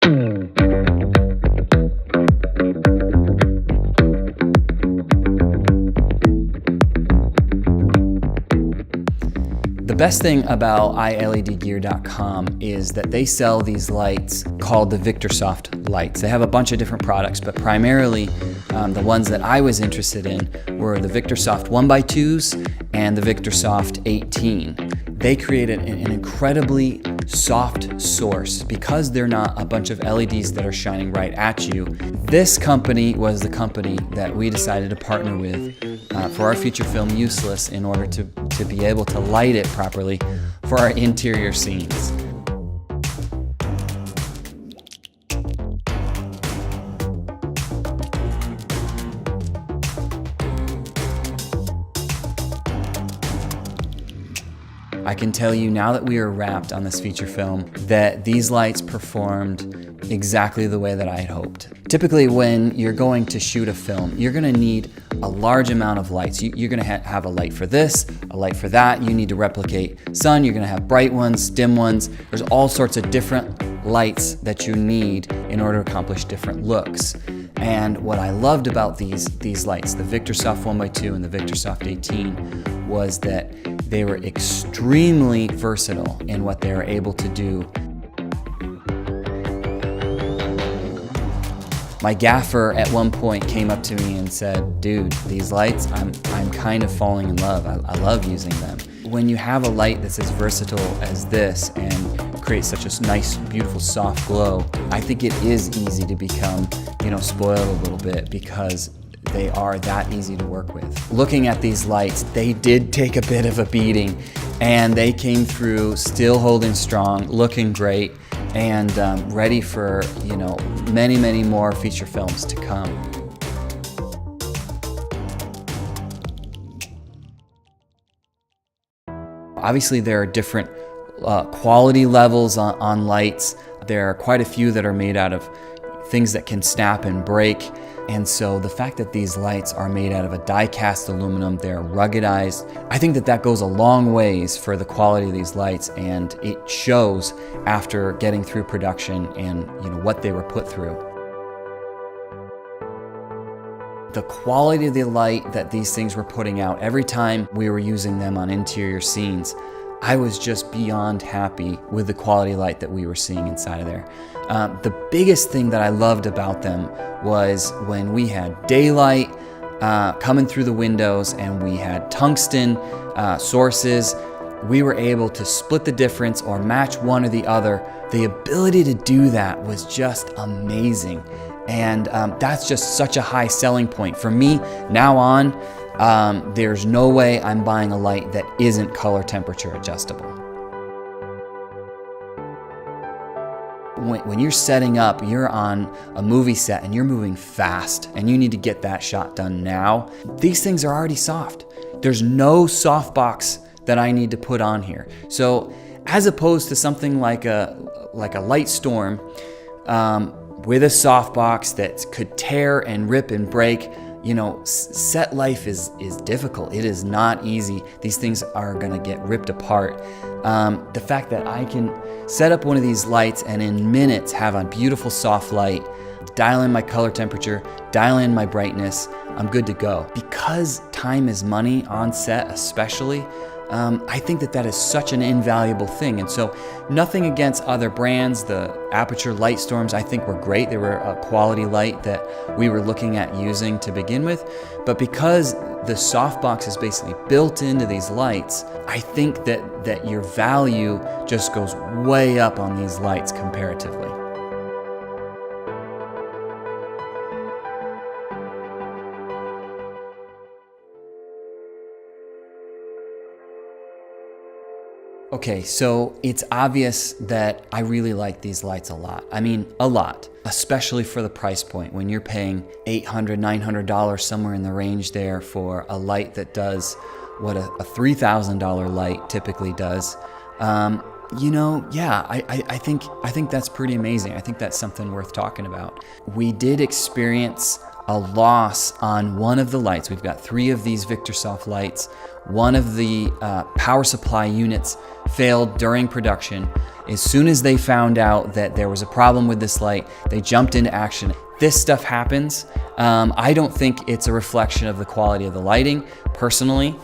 The best thing about iLEDgear.com is that they sell these lights called the VictorSoft lights. They have a bunch of different products, but primarily the ones that I was interested in were the VictorSoft 1x2s and the VictorSoft 18. They created an incredibly soft source because they're not a bunch of LEDs that are shining right at you. This company was the company that we decided to partner with for our feature film Useless in order to be able to light it properly for our interior scenes. I can tell you now that we are wrapped on this feature film that these lights performed exactly the way that I had hoped. Typically when you're going to shoot a film, you're gonna need a large amount of lights. You're gonna have a light for this, a light for that. You need to replicate sun. You're gonna have bright ones, dim ones. There's all sorts of different lights that you need in order to accomplish different looks. And what I loved about these lights, the VictorSoft 1x2 and the VictorSoft 18, was that they were extremely versatile in what they were able to do. My gaffer at one point came up to me and said, "Dude, these lights, I'm kind of falling in love. I love using them." When you have a light that's as versatile as this and creates such a nice, beautiful, soft glow, I think it is easy to become, spoiled a little bit because they are that easy to work with. Looking at these lights, they did take a bit of a beating, and they came through still holding strong, looking great, and ready for many, many more feature films to come. Obviously, there are different quality levels on lights. There are quite a few that are made out of things that can snap and break. And so the fact that these lights are made out of a die-cast aluminum, they're ruggedized, I think that goes a long ways for the quality of these lights, and it shows after getting through production and what they were put through. The quality of the light that these things were putting out every time we were using them on interior scenes, I was just beyond happy with the quality light that we were seeing inside of there. The biggest thing that I loved about them was when we had daylight coming through the windows and we had tungsten sources, we were able to split the difference or match one or the other. The ability to do that was just amazing. And that's just such a high selling point. For me, now on, there's no way I'm buying a light that isn't color temperature adjustable. When you're setting up, you're on a movie set and you're moving fast and you need to get that shot done now, these things are already soft. There's no softbox that I need to put on here. So as opposed to something like a light storm with a softbox that could tear and rip and break, set life is difficult. It is not easy. These things are gonna get ripped apart. The fact that I can set up one of these lights and in minutes have a beautiful soft light, dial in my color temperature, dial in my brightness, I'm good to go. Because time is money on set especially, I think that is such an invaluable thing. And so nothing against other brands. The Aputure Lightstorms I think were great. They were a quality light that we were looking at using to begin with. But because the softbox is basically built into these lights, I think that your value just goes way up on these lights comparatively. Okay, so it's obvious that I really like these lights a lot. I mean, a lot, especially for the price point. When you're paying $800, $900, somewhere in the range there for a light that does what a $3,000 light typically does, I think that's pretty amazing. I think that's something worth talking about. We did experience a loss on one of the lights. We've got 3 of these VictorSoft lights. One of the power supply units failed during production. As soon as they found out that there was a problem with this light, they jumped into action. This stuff happens. I don't think it's a reflection of the quality of the lighting, personally.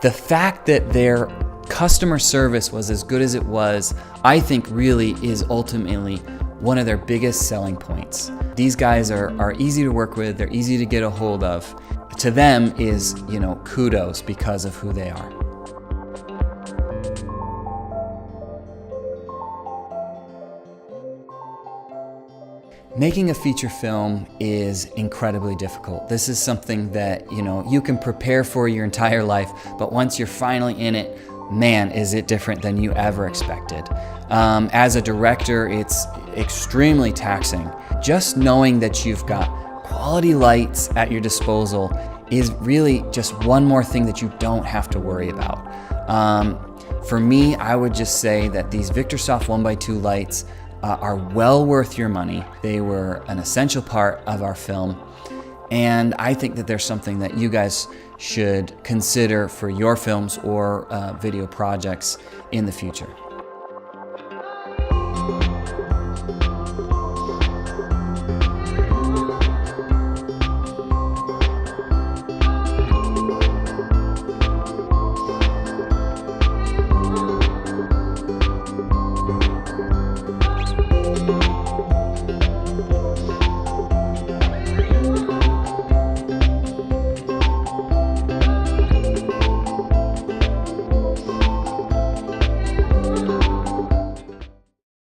The fact that their customer service was as good as it was, I think really is ultimately one of their biggest selling points. These guys are easy to work with, they're easy to get a hold of. To them is, kudos because of who they are. Making a feature film is incredibly difficult. This is something that, you can prepare for your entire life, but once you're finally in it, man, is it different than you ever expected. As a director, it's extremely taxing. Just knowing that you've got quality lights at your disposal is really just one more thing that you don't have to worry about. For me, I would just say that these Victorsoft 1x2 lights are well worth your money. They were an essential part of our film, and I think that there's something that you guys should consider for your films or video projects in the future.